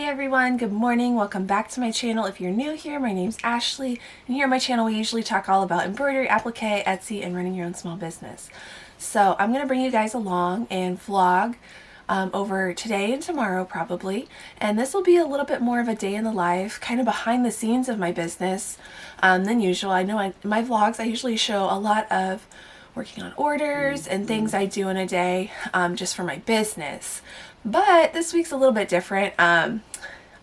Hey everyone, good morning. Welcome back to my channel. If you're new here, my name's Ashley, and here on my channel we usually talk all about embroidery, applique, Etsy, and running your own small business. So I'm going to bring you guys along and vlog over today and tomorrow probably, and this will be a little bit more of a day in the life, kind of behind the scenes of my business than usual. I know in my vlogs I usually show a lot of working on orders and things I do in a day just for my business. But this week's a little bit different.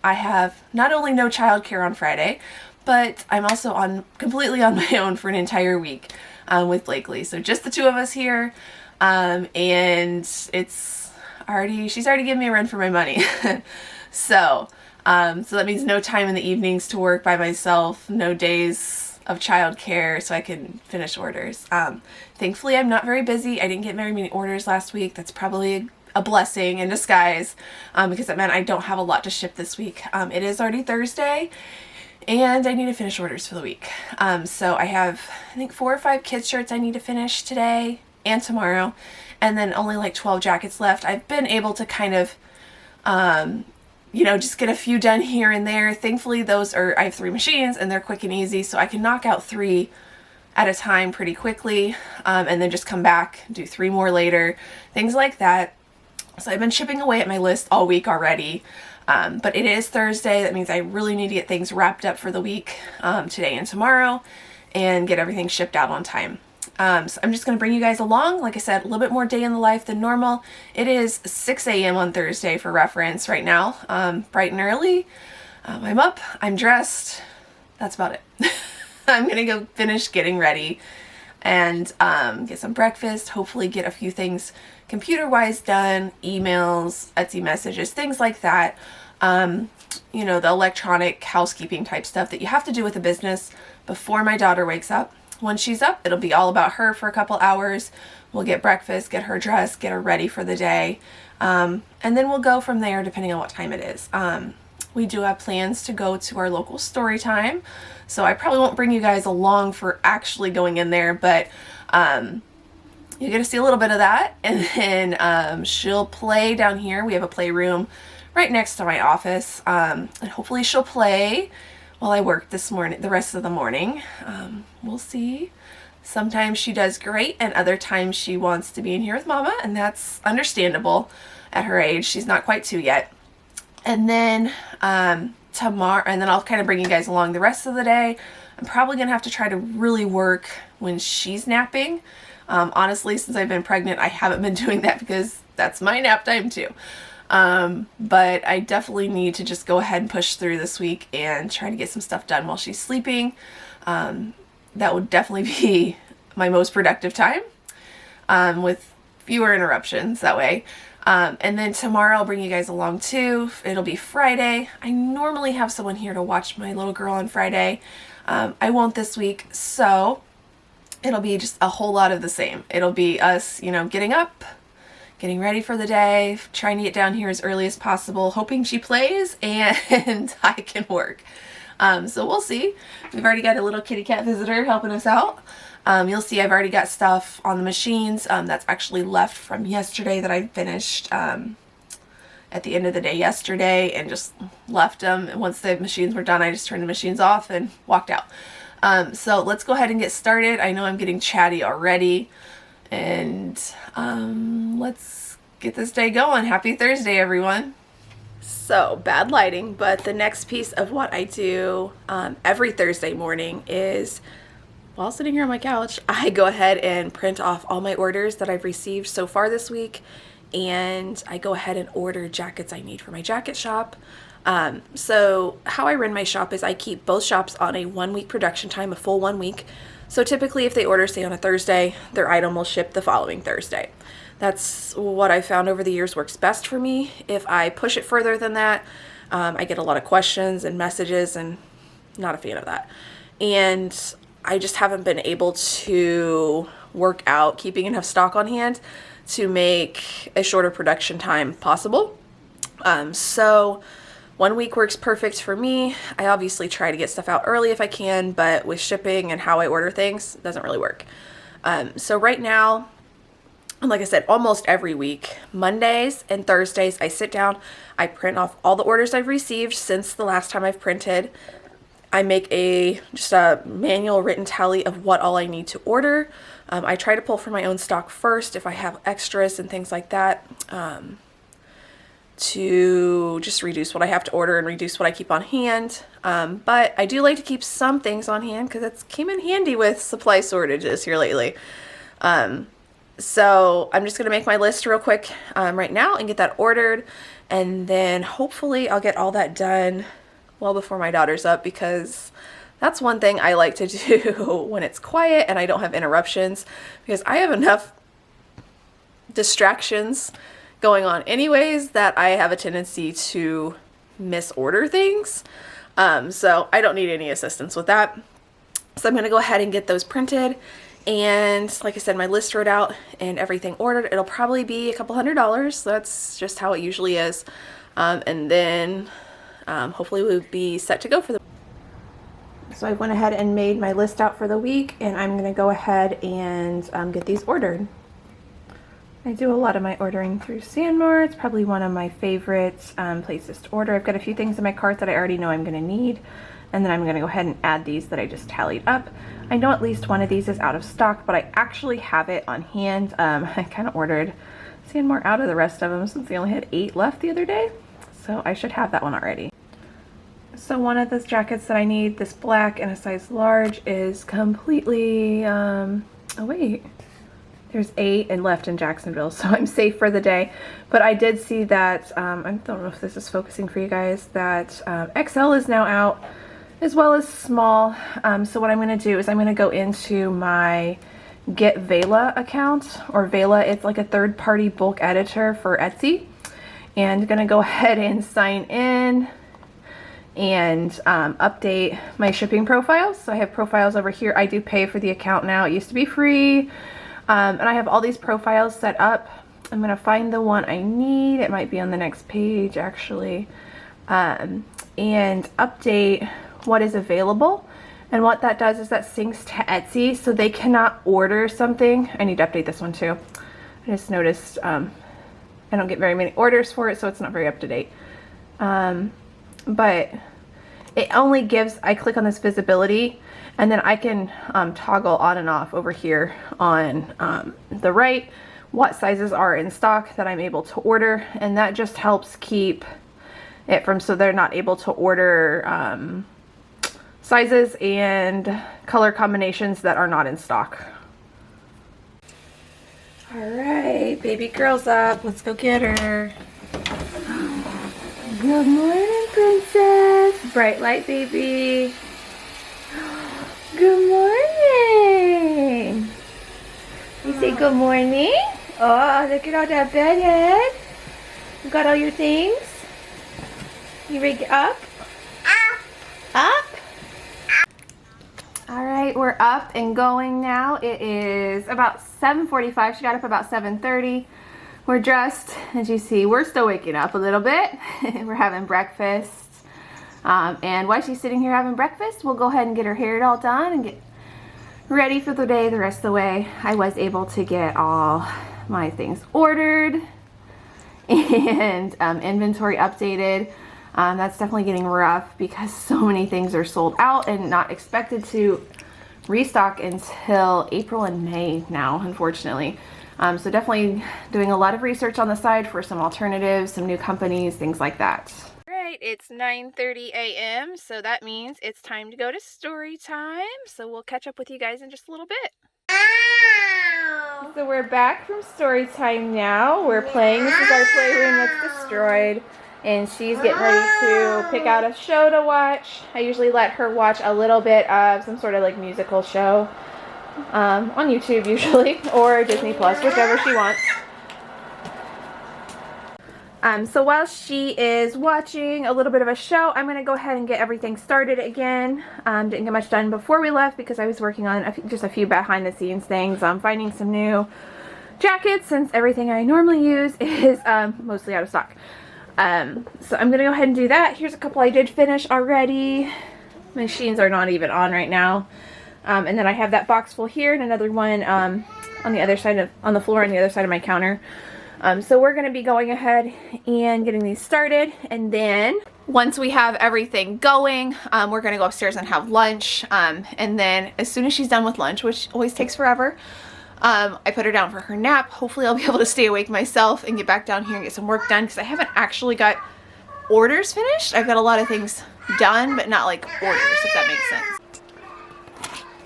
I have not only no childcare on Friday, but I'm also completely on my own for an entire week with Blakely. So just the two of us here, and she's already given me a run for my money. So that means no time in the evenings to work by myself, no days of childcare so I can finish orders. Thankfully I'm not very busy. I didn't get very many orders last week. That's probably a blessing in disguise because that meant I don't have a lot to ship this week. It is already Thursday and I need to finish orders for the week. So I have, I think, 4 or 5 kids shirts I need to finish today and tomorrow, and then only like 12 jackets left. I've been able to kind of just get a few done here and there. Thankfully I have 3 machines and they're quick and easy, so I can knock out 3 at a time pretty quickly, and then just come back, do 3 more later, things like that. So I've been chipping away at my list all week already, but it is Thursday. That means I really need to get things wrapped up for the week today and tomorrow and get everything shipped out on time. So I'm just going to bring you guys along. Like I said, a little bit more day in the life than normal. It is 6 a.m. on Thursday for reference right now, bright and early. I'm up, I'm dressed, that's about it. I'm going to go finish getting ready and get some breakfast, hopefully get a few things computer-wise done, emails, Etsy messages, things like that. The electronic housekeeping type stuff that you have to do with a business before my daughter wakes up. When she's up, it'll be all about her for a couple hours. We'll get breakfast, get her dressed, get her ready for the day, and then we'll go from there depending on what time it is. We do have plans to go to our local story time, so I probably won't bring you guys along for actually going in there, but you're going to see a little bit of that. And then she'll play down here. We have a playroom right next to my office, and hopefully she'll play while I work the rest of the morning. We'll see. Sometimes she does great, and other times she wants to be in here with Mama, and that's understandable at her age. She's not quite 2 yet. And then tomorrow, and then I'll kind of bring you guys along the rest of the day. I'm probably gonna have to try to really work when she's napping. Honestly, since I've been pregnant, I haven't been doing that because that's my nap time too. But I definitely need to just go ahead and push through this week and try to get some stuff done while she's sleeping. That would definitely be my most productive time, with fewer interruptions that way. And then tomorrow I'll bring you guys along too. It'll be Friday. I normally have someone here to watch my little girl on Friday. I won't this week, so it'll be just a whole lot of the same. It'll be us, getting up, getting ready for the day, trying to get down here as early as possible, hoping she plays and I can work. So we'll see. We've already got a little kitty cat visitor helping us out. You'll see I've already got stuff on the machines that's actually left from yesterday that I finished at the end of the day yesterday and just left them. And once the machines were done, I just turned the machines off and walked out. So let's go ahead and get started. I know I'm getting chatty already, and let's get this day going. Happy Thursday, everyone. So, bad lighting, but the next piece of what I do every Thursday morning is, while sitting here on my couch, I go ahead and print off all my orders that I've received so far this week, and I go ahead and order jackets I need for my jacket shop. So how I run my shop is I keep both shops on a 1-week production time, a full 1 week. So typically if they order, say, on a Thursday, their item will ship the following Thursday. That's what I found over the years works best for me. If I push it further than that, I get a lot of questions and messages, and not a fan of that. And I just haven't been able to work out keeping enough stock on hand to make a shorter production time possible. So 1 week works perfect for me. I obviously try to get stuff out early if I can, but with shipping and how I order things, it doesn't really work. So right now like I said, almost every week, Mondays and Thursdays, I sit down, I print off all the orders I've received since the last time I've printed. I make just a manual written tally of what all I need to order. I try to pull from my own stock first if I have extras and things like that, to just reduce what I have to order and reduce what I keep on hand. But I do like to keep some things on hand because it's came in handy with supply shortages here lately. So I'm just going to make my list real quick right now and get that ordered. And then hopefully I'll get all that done well before my daughter's up, because that's one thing I like to do when it's quiet and I don't have interruptions, because I have enough distractions going on anyways that I have a tendency to misorder things. So I don't need any assistance with that. So I'm going to go ahead and get those printed. And like I said, my list wrote out and everything ordered. It'll probably be a couple $100s. So that's just how it usually is. And then hopefully we'll be set to go for the week. So I went ahead and made my list out for the week, and I'm going to go ahead and get these ordered. I do a lot of my ordering through Sandmore. It's probably one of my favorite places to order. I've got a few things in my cart that I already know I'm going to need, and then I'm going to go ahead and add these that I just tallied up. I know at least one of these is out of stock, but I actually have it on hand. I kind of ordered Sandmore out of the rest of them since they only had 8 left the other day, so I should have that one already. So one of those jackets that I need, this black in a size large, is completely, oh wait, there's 8 and left in Jacksonville, so I'm safe for the day. But I did see that, I don't know if this is focusing for you guys, that XL is now out, as well as small. So what I'm going to do is I'm going to go into my Get Vela account, or Vela, it's like a third-party bulk editor for Etsy, and I'm going to go ahead and sign in and update my shipping profiles. So I have profiles over here. I do pay for the account now. It used to be free. And I have all these profiles set up. I'm going to find the one I need. It might be on the next page actually. And update what is available. And what that does is that syncs to Etsy, so they cannot order something. I need to update this one too. I just noticed I don't get very many orders for it, so it's not very up to date. But it only gives, I click on this visibility, and then I can toggle on and off over here on the right what sizes are in stock that I'm able to order, and that just helps keep it from, so they're not able to order sizes and color combinations that are not in stock. All right, baby girl's up. Let's go get her. Good morning, princess. Bright light, baby. Good morning. You say good morning? Oh, look at all that bedhead. You got all your things? You ready to get up? Up? All right, we're up and going now. It is about 7:45. She got up about 7:30. We're dressed, as you see. We're still waking up a little bit. We're having breakfast. And while she's sitting here having breakfast, we'll go ahead and get her hair all done and get ready for the day the rest of the way. I was able to get all my things ordered and inventory updated. That's definitely getting rough because so many things are sold out and not expected to restock until April and May now, unfortunately. So definitely doing a lot of research on the side for some alternatives, some new companies, things like that. All right, it's 9:30 a.m. so that means it's time to go to story time. So we'll catch up with you guys in just a little bit. Ow. So we're back from story time now. We're playing. This is our playroom that's destroyed. And she's getting ready to pick out a show to watch. I usually let her watch a little bit of some sort of like musical show on YouTube usually, or Disney Plus, whichever she wants. So while she is watching a little bit of a show, I'm going to go ahead and get everything started again. Didn't get much done before we left because I was working on just a few behind the scenes things. I'm finding some new jackets since everything I normally use is mostly out of stock. So I'm gonna go ahead and do that. Here's a couple I did finish already. Machines are not even on right now. And then I have that box full here and another one on the other side on the floor on the other side of my counter. So we're going to be going ahead and getting these started, and then once we have everything going, we're going to go upstairs and have lunch, and then as soon as she's done with lunch, which always takes forever, I put her down for her nap. Hopefully I'll be able to stay awake myself and get back down here and get some work done, because I haven't actually got orders finished. I've got a lot of things done, but not like orders, if that makes sense.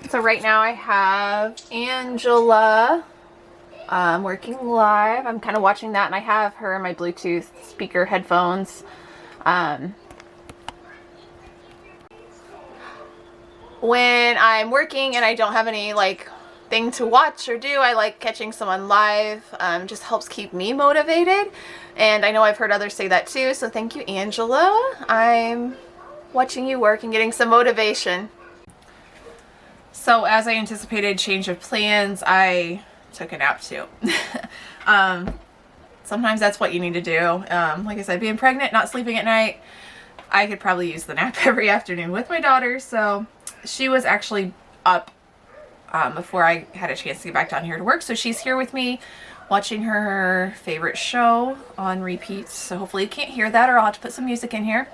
So right now I have Angela working live. I'm kind of watching that, and I have her in my Bluetooth speaker headphones. When I'm working and I don't have any like thing to watch or do, I like catching someone live. Just helps keep me motivated, and I know I've heard others say that too, so thank you, Angela. I'm watching you work and getting some motivation. So as I anticipated change of plans, I took a nap too. Sometimes that's what you need to do. Like I said, being pregnant, not sleeping at night, I could probably use the nap every afternoon with my daughter. So she was actually up before I had a chance to get back down here to work. So she's here with me watching her favorite show on repeat. So hopefully you can't hear that, or I'll have to put some music in here.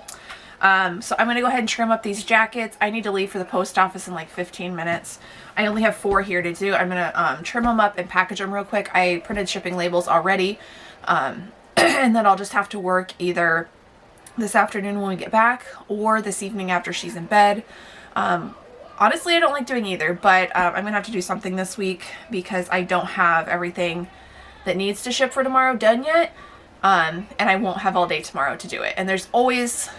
So I'm going to go ahead and trim up these jackets. I need to leave for the post office in like 15 minutes. I only have 4 here to do. I'm going to trim them up and package them real quick. I printed shipping labels already. And then I'll just have to work either this afternoon when we get back, or this evening after she's in bed. Honestly, I don't like doing either, but I'm going to have to do something this week because I don't have everything that needs to ship for tomorrow done yet. And I won't have all day tomorrow to do it. And there's always,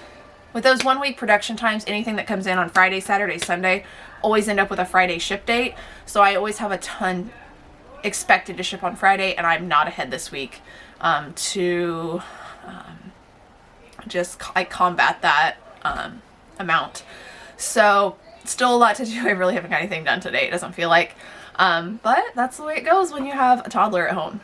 with those 1 week production times, anything that comes in on Friday, Saturday, Sunday, always end up with a Friday ship date. So I always have a ton expected to ship on Friday, and I'm not ahead this week to just like combat that amount. So still a lot to do. I really haven't got anything done today, it doesn't feel like. But that's the way it goes when you have a toddler at home.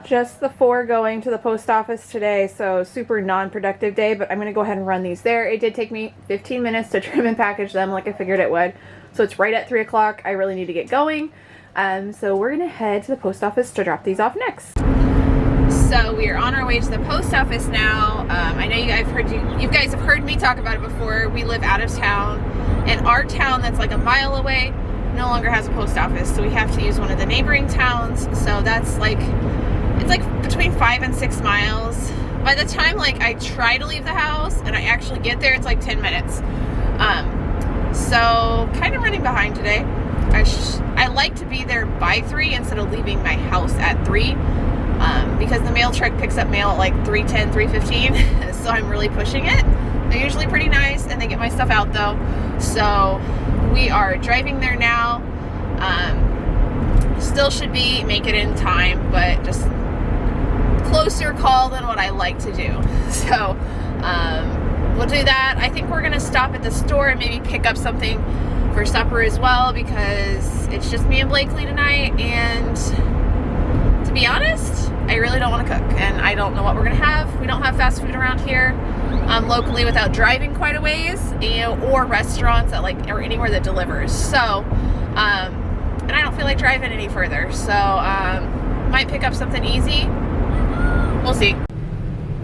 Just the 4 going to the post office today, so super non-productive day, but I'm going to go ahead and run these there. It did take me 15 minutes to trim and package them like I figured it would. So it's right at 3 o'clock. I really need to get going. So we're going to head to the post office to drop these off next. So we are on our way to the post office now. I know you guys have heard me talk about it before. We live out of town, and our town that's like a mile away no longer has a post office, so we have to use one of the neighboring towns. So that's like, it's like between 5 and 6 miles. By the time like I try to leave the house and I actually get there, it's like 10 minutes. So kind of running behind today. I like to be there by 3 instead of leaving my house at 3, because the mail truck picks up mail at like 3:10, 3:15. So I'm really pushing it. They're usually pretty nice, and they get my stuff out though. So we are driving there now. Still should make it in time, but just closer call than what I like to do. So we'll do that. I think we're gonna stop at the store and maybe pick up something for supper as well, because it's just me and Blakely tonight, and to be honest, I really don't want to cook, and I don't know what we're gonna have. We don't have fast food around here locally without driving quite a ways, or restaurants that like, or anywhere that delivers. So and I don't feel like driving any further, so might pick up something easy. We'll see.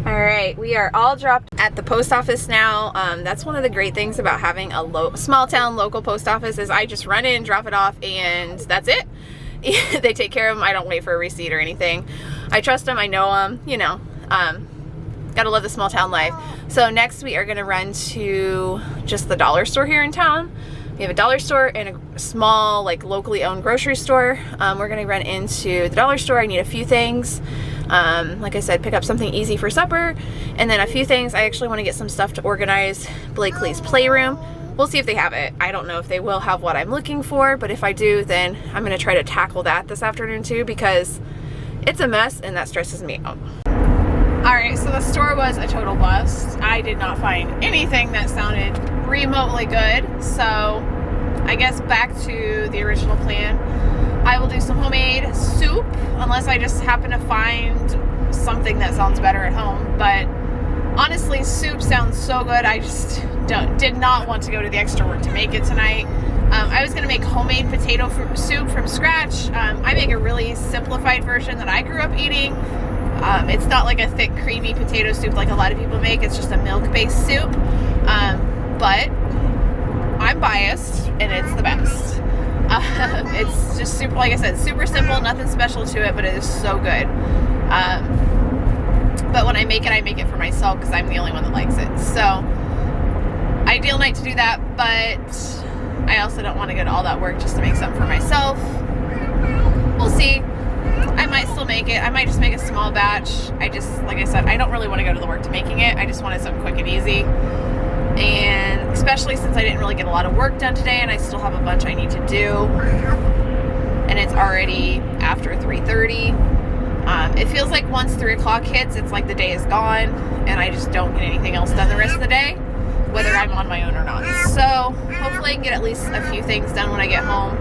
All right, we are all dropped at the post office now. That's one of the great things about having a small town local post office, is I just run in, drop it off, and that's it. They take care of them. I don't wait for a receipt or anything. I trust them. I know them. You know, gotta live the small town life. So next we are gonna run to just the dollar store here in town. We have a dollar store and a small, like, locally owned grocery store. We're gonna run into the dollar store. I need a few things. Like I said, pick up something easy for supper, and then a few things. I actually want to get some stuff to organize Blakely's playroom. We'll see if they have it. I don't know if they will have what I'm looking for, but if I do, then I'm gonna try to tackle that this afternoon too, because it's a mess and that stresses me out. All right, so the store was a total bust. I I did not find anything that sounded remotely good. So I guess back to the original plan. I will do some homemade soup unless I just happen to find something that sounds better at home. But honestly, soup sounds so good. I just did not want to go to the extra work to make it tonight. I was going to make homemade potato soup from scratch. I make a really simplified version that I grew up eating. It's not like a thick, creamy potato soup like a lot of people make. It's just a milk-based soup. But I'm biased, and it's the best. It's just super, like I said, super simple, nothing special to it, but it is so good. But when I make it for myself because I'm the only one that likes it. So, ideal night to do that, but I also don't want to go to all that work just to make something for myself. We'll see. I might still make it. I might just make a small batch. Like I said, I don't really want to go to the work to making it. I just wanted something quick and easy. And especially since I didn't really get a lot of work done today and I still have a bunch I need to do. And it's already after 3:30. It feels like once 3 o'clock hits, it's like the day is gone and I just don't get anything else done the rest of the day, whether I'm on my own or not. So hopefully I can get at least a few things done when I get home.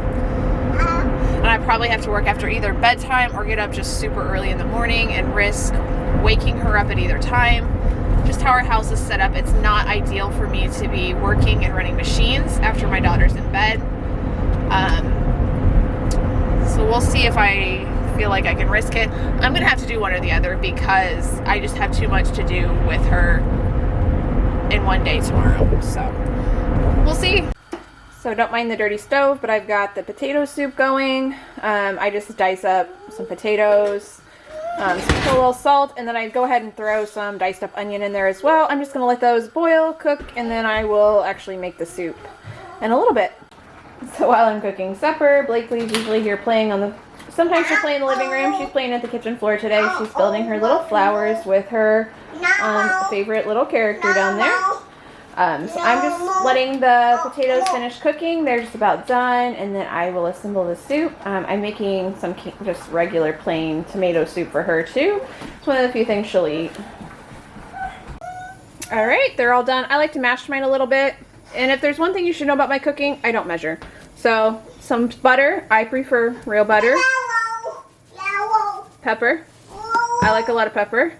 And I probably have to work after either bedtime or get up just super early in the morning and risk waking her up at either time. Just how our house is set up, it's not ideal for me to be working and running machines after my daughter's in bed. So we'll see if I feel like I can risk it. I'm gonna have to do one or the other because I just have too much to do with her in one day tomorrow. So we'll see. So don't mind the dirty stove, but I've got the potato soup going. I just dice up some potatoes, put a little salt, and then I go ahead and throw some diced up onion in there as well. I'm just gonna let those boil, cook, and then I will actually make the soup in a little bit. So while I'm cooking supper, Blakely's usually here playing on the, sometimes she'll play in the living room. She's playing at the kitchen floor today. She's building her little flowers with her favorite little character down there. So I'm just letting the potatoes finish cooking. They're just about done, and then I will assemble the soup. I'm making some just regular plain tomato soup for her too. It's one of the few things she'll eat. All right, they're all done. I like to mash mine a little bit. And if there's one thing you should know about my cooking, I don't measure. So some butter, I prefer real butter. Pepper, I like a lot of pepper.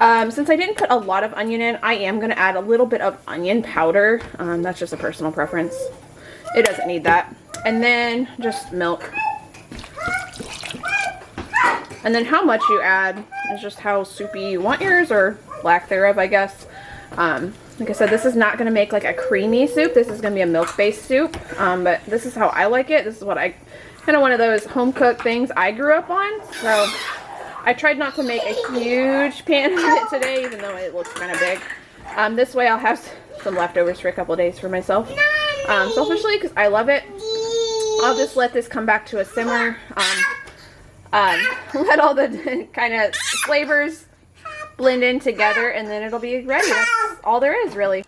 Since I didn't put a lot of onion in, I am going to add a little bit of onion powder. That's just a personal preference. It doesn't need that. And then just milk. And then how much you add is just how soupy you want yours, or lack thereof, I guess. Like I said, this is not going to make like a creamy soup. This is going to be a milk-based soup. But this is how I like it. This is what I, kind of one of those home-cooked things I grew up on. So I tried not to make a huge pan of it today, even though it looks kind of big. This way I'll have some leftovers for a couple of days for myself. Selfishly, because I love it, I'll just let this come back to a simmer. Let all the kind of flavors blend in together, and then it'll be ready. That's all there is, really.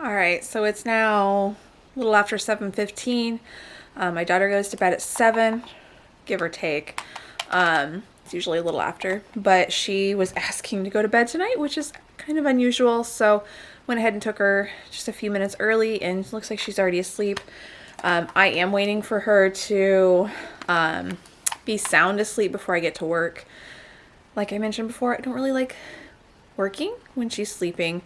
All right, so it's now a little after 7:15. My daughter goes to bed at 7, give or take. It's usually a little after, but she was asking to go to bed tonight, which is kind of unusual. So went ahead and took her just a few minutes early, and it looks like she's already asleep. I am waiting for her to be sound asleep before I get to work. Like I mentioned before, I don't really like working when she's sleeping.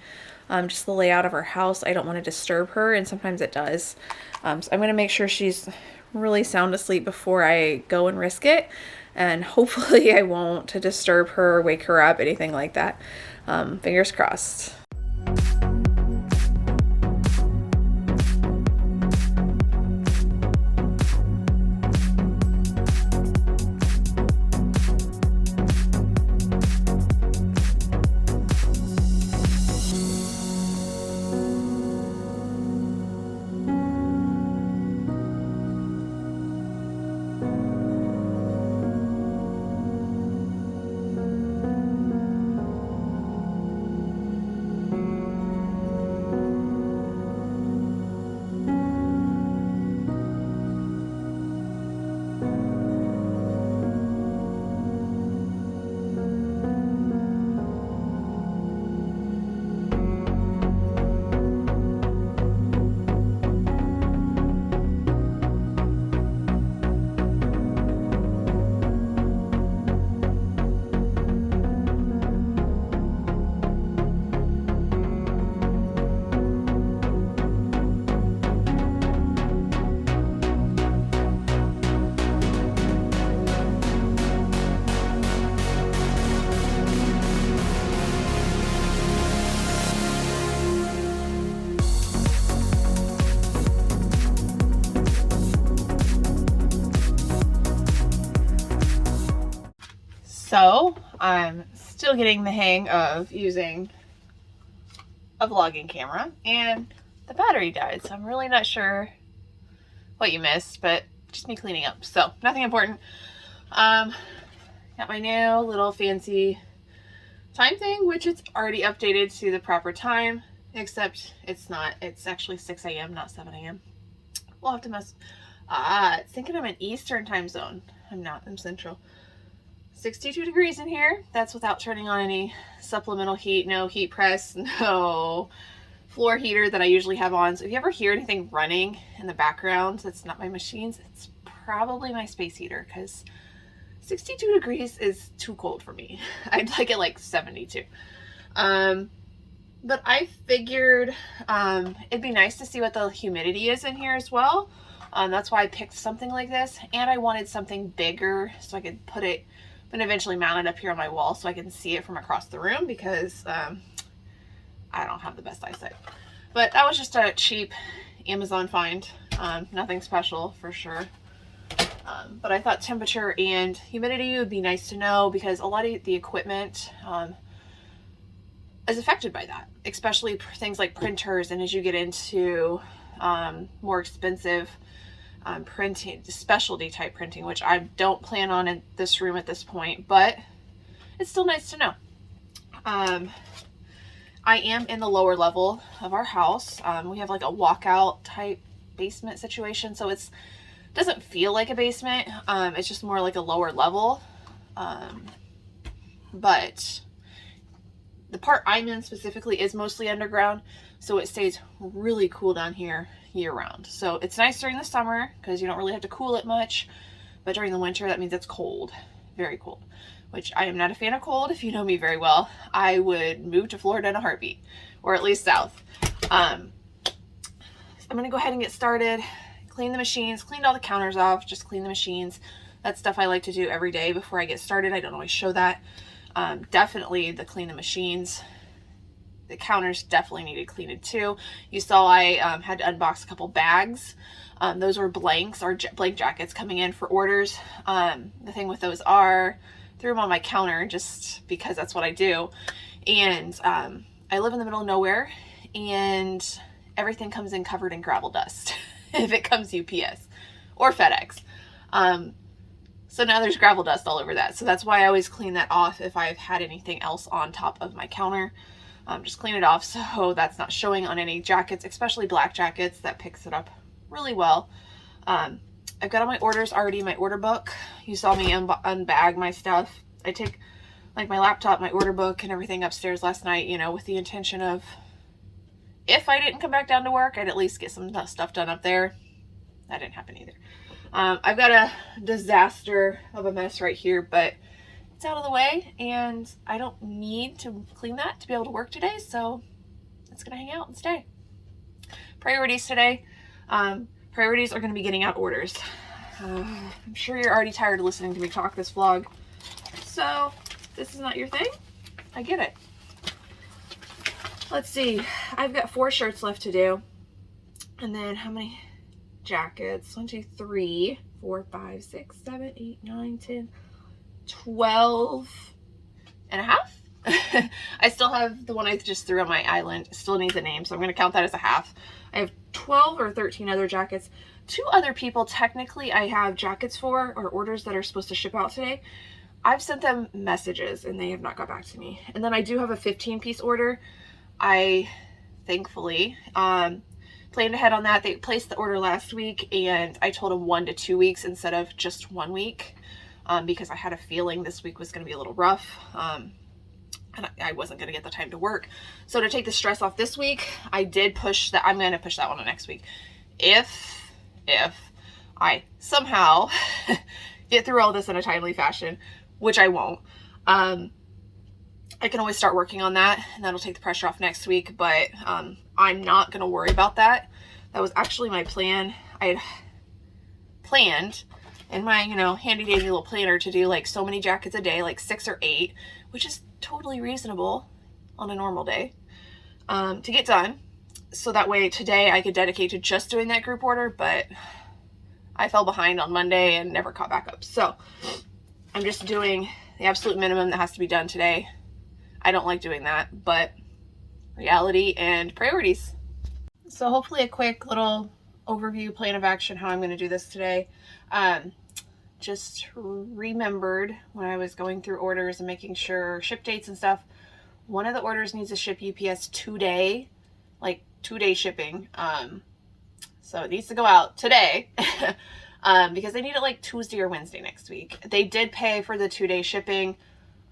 Just the layout of our house, I don't want to disturb her, and sometimes it does. So I'm going to make sure she's really sound asleep before I go and risk it. And hopefully I won't to disturb her, wake her up, anything like that. Fingers crossed. So I'm still getting the hang of using a vlogging camera, and the battery died, so I'm really not sure what you missed, but just me cleaning up, so nothing important. Got my new little fancy time thing, which it's already updated to the proper time, except it's not. It's actually 6 a.m. not 7 a.m. We'll have to mess. It's thinking I'm in Eastern time zone. I'm not. I'm Central. 62 degrees in here. That's without turning on any supplemental heat. No heat press. No floor heater that I usually have on. So if you ever hear anything running in the background that's not my machines, it's probably my space heater, because 62 degrees is too cold for me. I'd like it like 72. But I figured it'd be nice to see what the humidity is in here as well. That's why I picked something like this, and I wanted something bigger so I could put it and eventually mount it up here on my wall so I can see it from across the room, because I don't have the best eyesight. But that was just a cheap Amazon find. Nothing special for sure. But I thought temperature and humidity would be nice to know, because a lot of the equipment is affected by that, especially things like printers. And as you get into more expensive printing, specialty type printing, which I don't plan on in this room at this point, but it's still nice to know. I am in the lower level of our house. We have like a walkout type basement situation, so it doesn't feel like a basement. It's just more like a lower level. But the part I'm in specifically is mostly underground, so it stays really cool down here year round. So it's nice during the summer because you don't really have to cool it much, but during the winter that means it's cold, very cold, which I am not a fan of cold. If you know me very well, I would move to Florida in a heartbeat, or at least south. I'm gonna go ahead and get started, clean the machines, cleaned all the counters off, just clean the machines. That's stuff I like to do every day before I get started. I don't always show that. Definitely the clean the machines. The counters definitely needed cleaning too. You saw I had to unbox a couple bags. Those were blanks, or blank jackets coming in for orders. The thing with those are, threw them on my counter just because that's what I do. And I live in the middle of nowhere, and everything comes in covered in gravel dust if it comes UPS or FedEx. So now there's gravel dust all over that. So that's why I always clean that off if I've had anything else on top of my counter. Just clean it off so that's not showing on any jackets, especially black jackets. That picks it up really well. I've got all my orders already in my order book. You saw me unbag my stuff. I take like my laptop, my order book, and everything upstairs last night, you know, with the intention of, if I didn't come back down to work, I'd at least get some stuff done up there. That didn't happen either. I've got a disaster of a mess right here, but it's out of the way, and I don't need to clean that to be able to work today, so it's gonna hang out and stay. Priorities today. Priorities are gonna be getting out orders. I'm sure you're already tired of listening to me talk this vlog, so this is not your thing. I get it. Let's see. I've got 4 shirts left to do, and then how many jackets? 1, 2, 3, 4, 5, 6, 7, 8, 9, 10, 12 and a half. I still have the one I just threw on my island. It still needs a name, so I'm going to count that as a half. I have 12 or 13 other jackets. 2 other people technically I have jackets for, or orders that are supposed to ship out today. I've sent them messages and they have not got back to me. And then I do have a 15-piece order. I thankfully planned ahead on that. They placed the order last week, and I told them 1 to 2 weeks instead of just 1 week, because I had a feeling this week was going to be a little rough, and I wasn't going to get the time to work. So to take the stress off this week, I did push that. I'm going to push that one to next week. If I somehow get through all this in a timely fashion, which I won't, I can always start working on that, and that'll take the pressure off next week, but I'm not going to worry about that. That was actually my plan. I had planned in my, handy dandy little planner to do like so many jackets a day, like 6 or 8, which is totally reasonable on a normal day, to get done. So that way today I could dedicate to just doing that group order, but I fell behind on Monday and never caught back up. So I'm just doing the absolute minimum that has to be done today. I don't like doing that, but reality and priorities. So hopefully a quick little overview plan of action how I'm going to do this today. Just remembered when I was going through orders and making sure ship dates and stuff, one of the orders needs to ship UPS today, like 2-day shipping. So it needs to go out today because they need it like Tuesday or Wednesday next week. They did pay for the 2-day shipping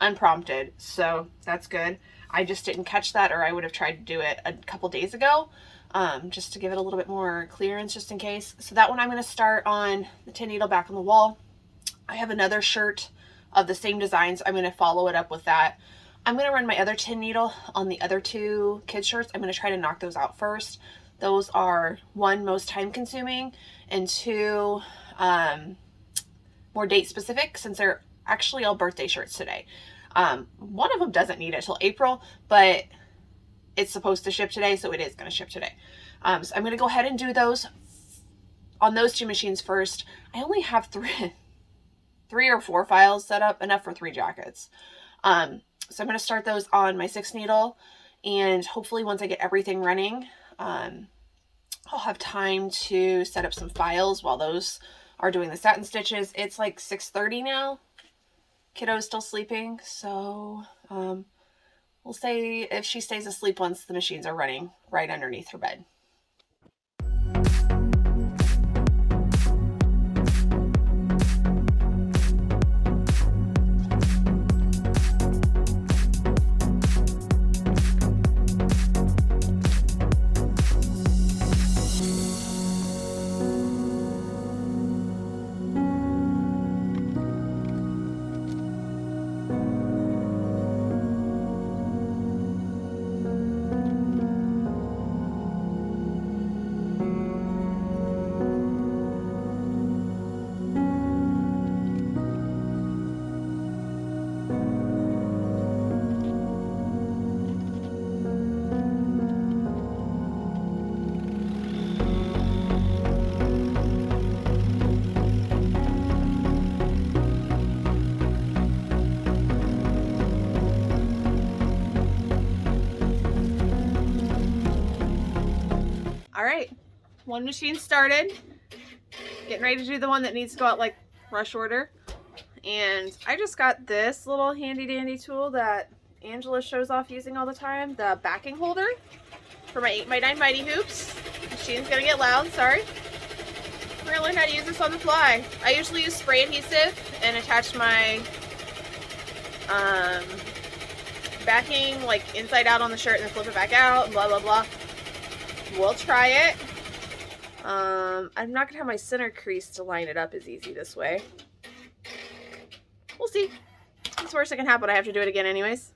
unprompted, so that's good. I just didn't catch that, or I would have tried to do it a couple days ago, just to give it a little bit more clearance just in case. So that one I'm going to start on the tin needle back on the wall. I have another shirt of the same designs. I'm going to follow it up with that. I'm going to run my other tin needle on the other 2 kid shirts. I'm going to try to knock those out first. Those are 1, most time consuming, and 2, more date specific, since they're actually all birthday shirts today. One of them doesn't need it till April, but it's supposed to ship today, so it is going to ship today. So I'm going to go ahead and do those on those 2 machines first. I only have 3 or 4 files set up, enough for 3 jackets. So I'm going to start those on my 6 needle, and hopefully once I get everything running, I'll have time to set up some files while those are doing the satin stitches. It's like 6:30 now. Kiddo's still sleeping, so we'll say if she stays asleep once the machines are running right underneath her bed. All right, one machine started, getting ready to do the one that needs to go out like rush order. And I just got this little handy dandy tool that Angela shows off using all the time, the backing holder for my 8x9 Mighty Hoops. Machine's gonna get loud, sorry. We're gonna learn how to use this on the fly. I usually use spray adhesive and attach my backing like inside out on the shirt and then flip it back out and blah blah blah. We'll try it. I'm not gonna have my center crease to line it up as easy this way. We'll see. It's the worst that can happen. I have to do it again anyways.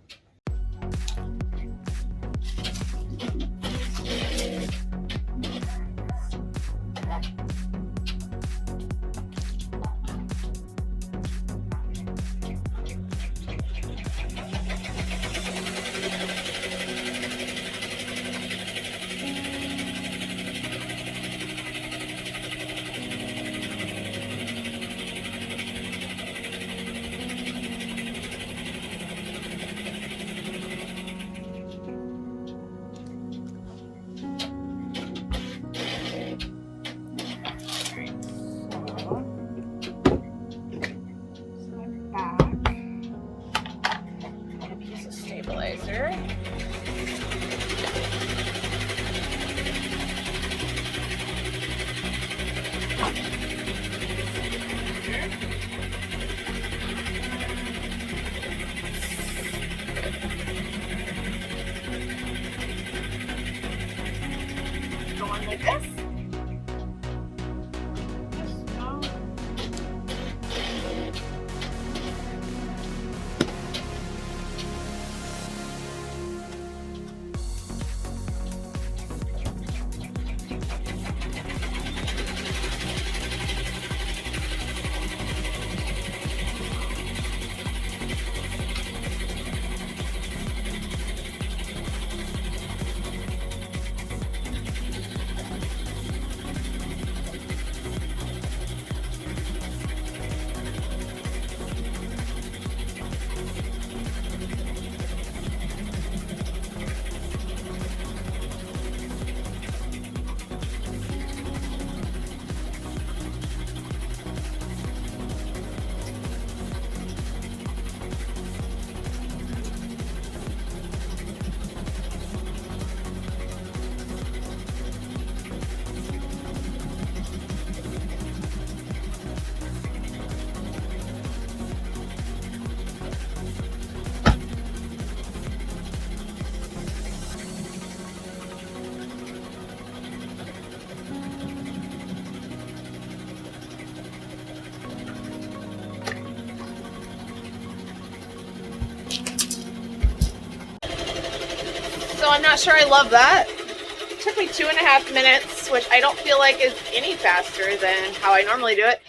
not sure I love that. It took me 2.5 minutes, which I don't feel like is any faster than how I normally do it,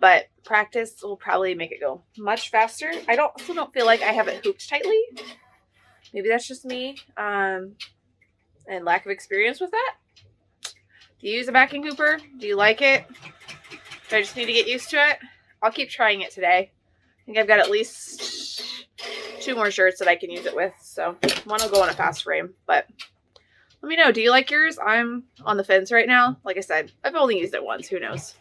but practice will probably make it go much faster. I also don't feel like I have it hooped tightly. Maybe that's just me, and lack of experience with that. Do you use a backing hooper? Do you like it? Do I just need to get used to it? I'll keep trying it today. I think I've got at least 2 more shirts that I can use it with, so one will go on a fast frame, but let me know. Do you like yours? I'm on the fence right now. Like I said, I've only used it once. Who knows?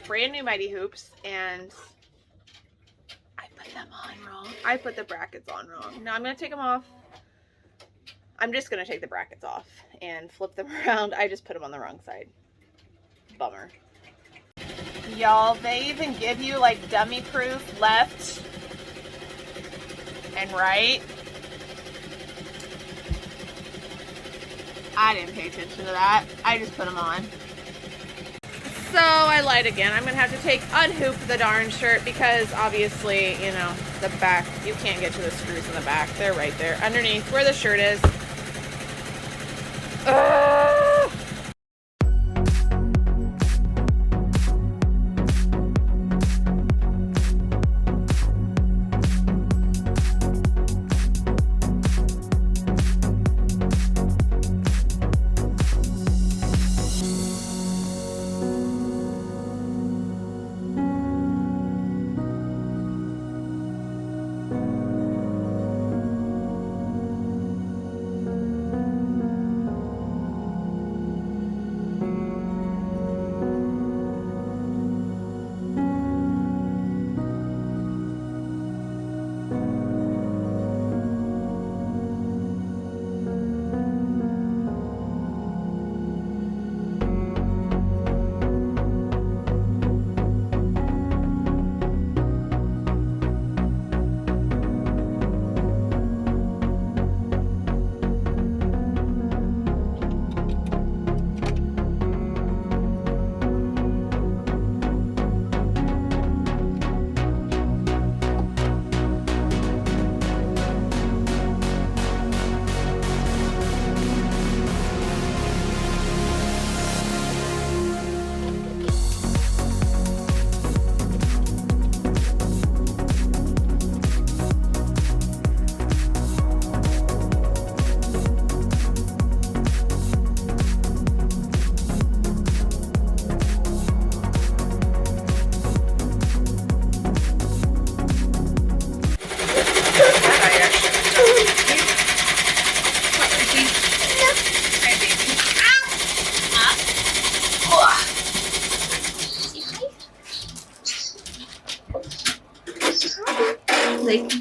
Brand new Mighty Hoops, and I put them on wrong. I put the brackets on wrong. Now I'm going to take them off. I'm just going to take the brackets off and flip them around. I just put them on the wrong side. Bummer. Y'all, they even give you like dummy proof left and right. I didn't pay attention to that. I just put them on. So I lied again. I'm going to have to unhoop the darn shirt because obviously, you know, the back, you can't get to the screws in the back. They're right there underneath where the shirt is. Ugh.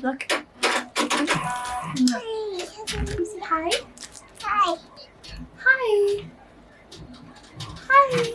Look. Hi. Say hi. Hi. Hi. Hi.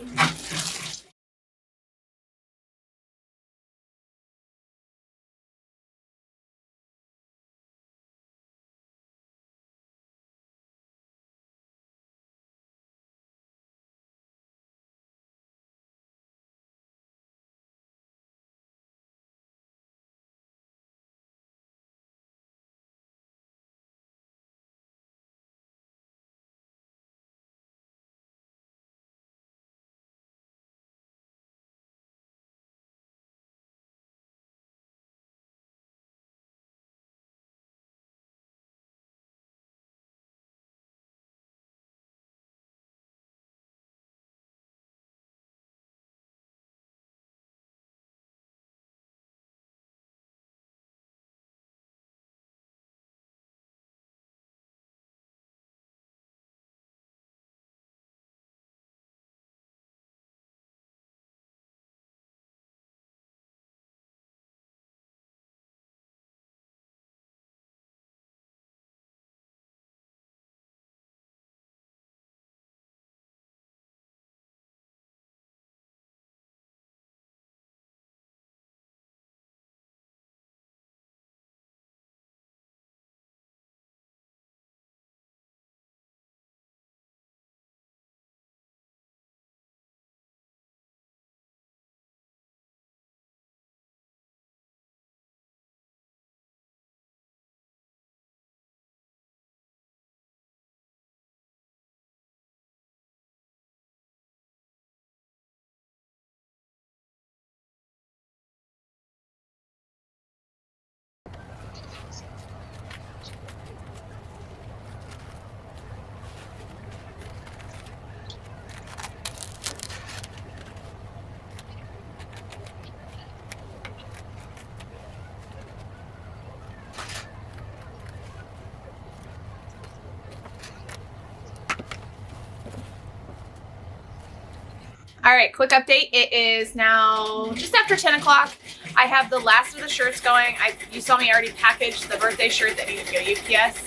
All right, quick update. It is now just after 10 o'clock. I have the last of the shirts going. You saw me already package the birthday shirt that needed to go UPS,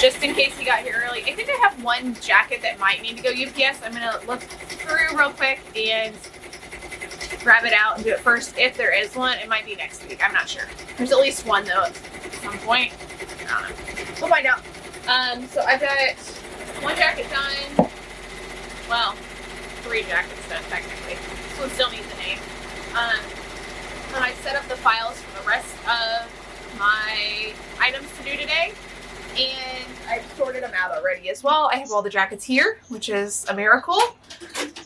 just in case he got here early. I think I have one jacket that might need to go UPS. I'm gonna look through real quick and grab it out and do it first. If there is one, it might be next week. I'm not sure. There's at least one though at some point. I don't know. We'll find out. So I've got one jacket done. Well, 3 jackets done technically. This one still needs a name. And I set up the files for the rest of my items to do today. And I've sorted them out already as well. I have all the jackets here, which is a miracle.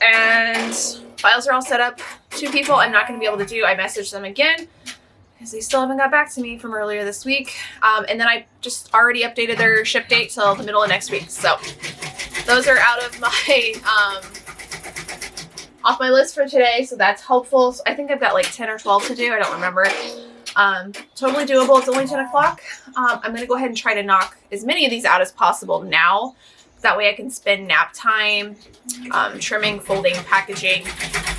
And files are all set up. 2 people I'm not going to be able to do. I messaged them again because they still haven't got back to me from earlier this week. And then I just already updated their ship date till the middle of next week. So those are out of my off my list for today. So that's helpful. So I think I've got like 10 or 12 to do. I don't remember. Totally doable. It's only 10 o'clock. I'm going to go ahead and try to knock as many of these out as possible now. That way I can spend nap time, trimming, folding, packaging,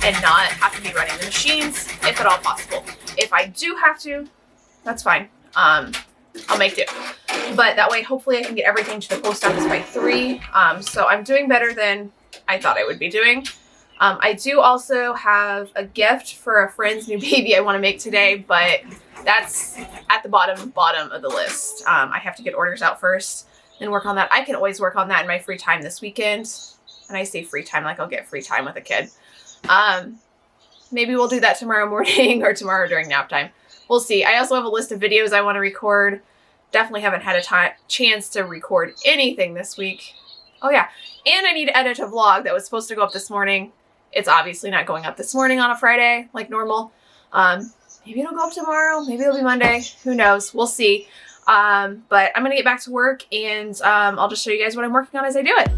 and not have to be running the machines if at all possible. If I do have to, that's fine. I'll make do. But that way, hopefully I can get everything to the post office by 3. So I'm doing better than I thought I would be doing. I do also have a gift for a friend's new baby I want to make today, but that's at the bottom of the list. I have to get orders out first and work on that. I can always work on that in my free time this weekend. And I say free time like I'll get free time with a kid. Maybe we'll do that tomorrow morning or tomorrow during nap time. We'll see. I also have a list of videos I want to record. Definitely haven't had a chance to record anything this week. Oh yeah, and I need to edit a vlog that was supposed to go up this morning. It's obviously not going up this morning on a Friday like normal. Maybe it'll go up tomorrow. Maybe it'll be Monday. Who knows? We'll see. But I'm going to get back to work and I'll just show you guys what I'm working on as I do it.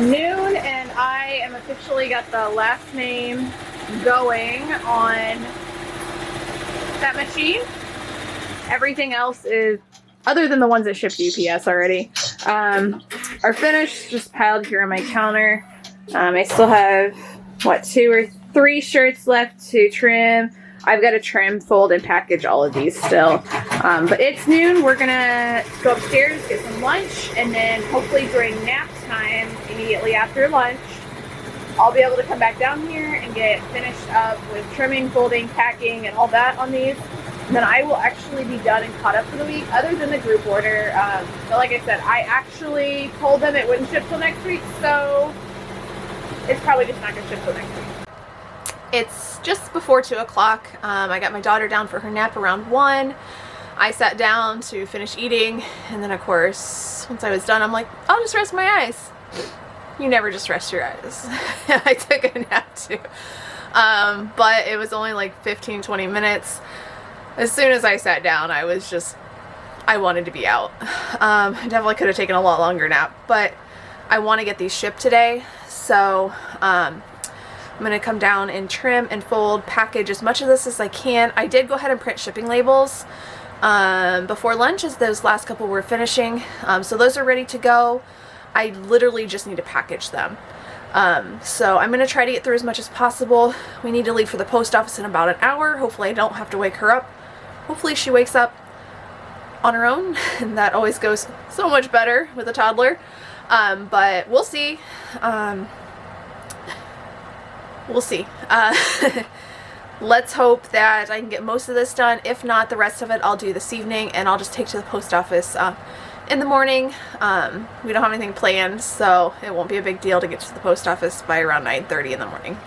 noon and I am officially got the last name going on that machine. Everything else is, other than the ones that shipped UPS already, are finished, just piled here on my counter. I still have, what, 2 or 3 shirts left to trim. I've got to trim, fold, and package all of these still. But it's noon. We're gonna go upstairs, get some lunch, and then hopefully during nap time, immediately after lunch, I'll be able to come back down here and get finished up with trimming, folding, packing, and all that on these. And then I will actually be done and caught up for the week, other than the group order. But like I said, I actually told them it wouldn't ship till next week, so it's probably just not gonna ship till next week. It's just before 2 o'clock. I got my daughter down for her nap around 1. I sat down to finish eating, and then of course, once I was done, I'm like, I'll just rest my eyes. You never just rest your eyes. I took a nap too. But it was only like 15-20 minutes. As soon as I sat down, I was just, I wanted to be out. I definitely could have taken a lot longer nap, but I want to get these shipped today. So, I'm going to come down and trim and fold, package as much of this as I can. I did go ahead and print shipping labels before lunch, as those last couple were finishing. So those are ready to go. I literally just need to package them. So I'm going to try to get through as much as possible. We need to leave for the post office in about an hour. Hopefully I don't have to wake her up. Hopefully she wakes up on her own, and that always goes so much better with a toddler. But we'll see. We'll see. Let's hope that I can get most of this done. If not, the rest of it I'll do this evening, and I'll just take to the post office in the morning. We don't have anything planned, so it won't be a big deal to get to the post office by around 9:30 in the morning.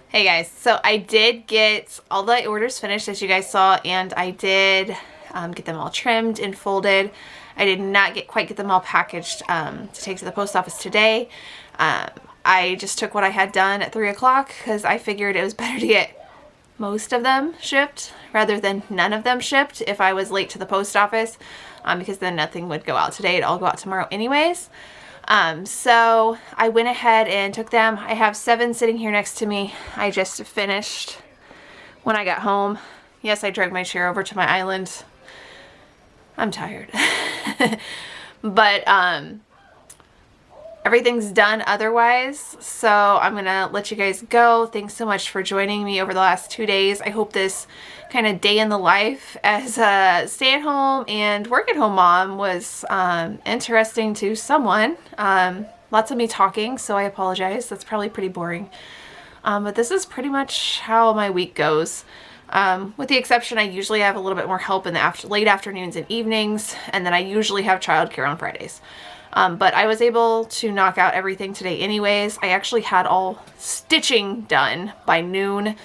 Hey guys, so I did get all the orders finished, as you guys saw, and I did get them all trimmed and folded. I did not quite get them all packaged to take to the post office today. I just took what I had done at 3 o'clock because I figured it was better to get most of them shipped rather than none of them shipped if I was late to the post office, because then nothing would go out today. It'd all go out tomorrow anyways. So I went ahead and took them. I have 7 sitting here next to me. I just finished when I got home. Yes, I dragged my chair over to my island. I'm tired. But everything's done otherwise, so I'm gonna let you guys go. Thanks so much for joining me over the last 2 days. I hope this kind of day in the life as a stay-at-home and work-at-home mom was interesting to someone. Lots of me talking, so I apologize. That's probably pretty boring. But this is pretty much how my week goes. With the exception, I usually have a little bit more help in the late afternoons and evenings, and then I usually have childcare on Fridays. But I was able to knock out everything today anyways. I actually had all stitching done by noon,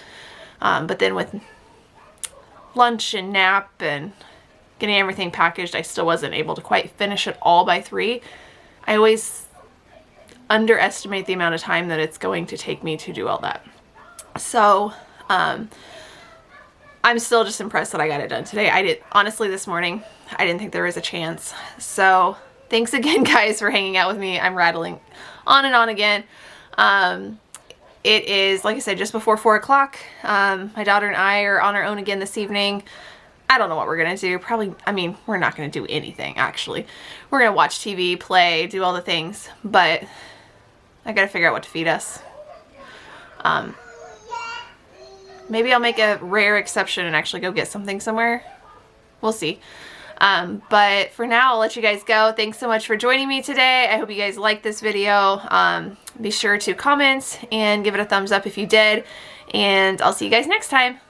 but then with lunch and nap and getting everything packaged, I still wasn't able to quite finish it all by 3. I always underestimate the amount of time that it's going to take me to do all that. So, I'm still just impressed that I got it done today. Honestly, this morning, I didn't think there was a chance. So, thanks again, guys, for hanging out with me. I'm rattling on and on again. It is, like I said, just before 4 o'clock. My daughter and I are on our own again this evening. I don't know what we're going to do. Probably, I mean, we're not going to do anything, actually. We're going to watch TV, play, do all the things. But I got to figure out what to feed us. Maybe I'll make a rare exception and actually go get something somewhere. We'll see. But for now, I'll let you guys go. Thanks so much for joining me today. I hope you guys liked this video. Be sure to comment and give it a thumbs up if you did. And I'll see you guys next time.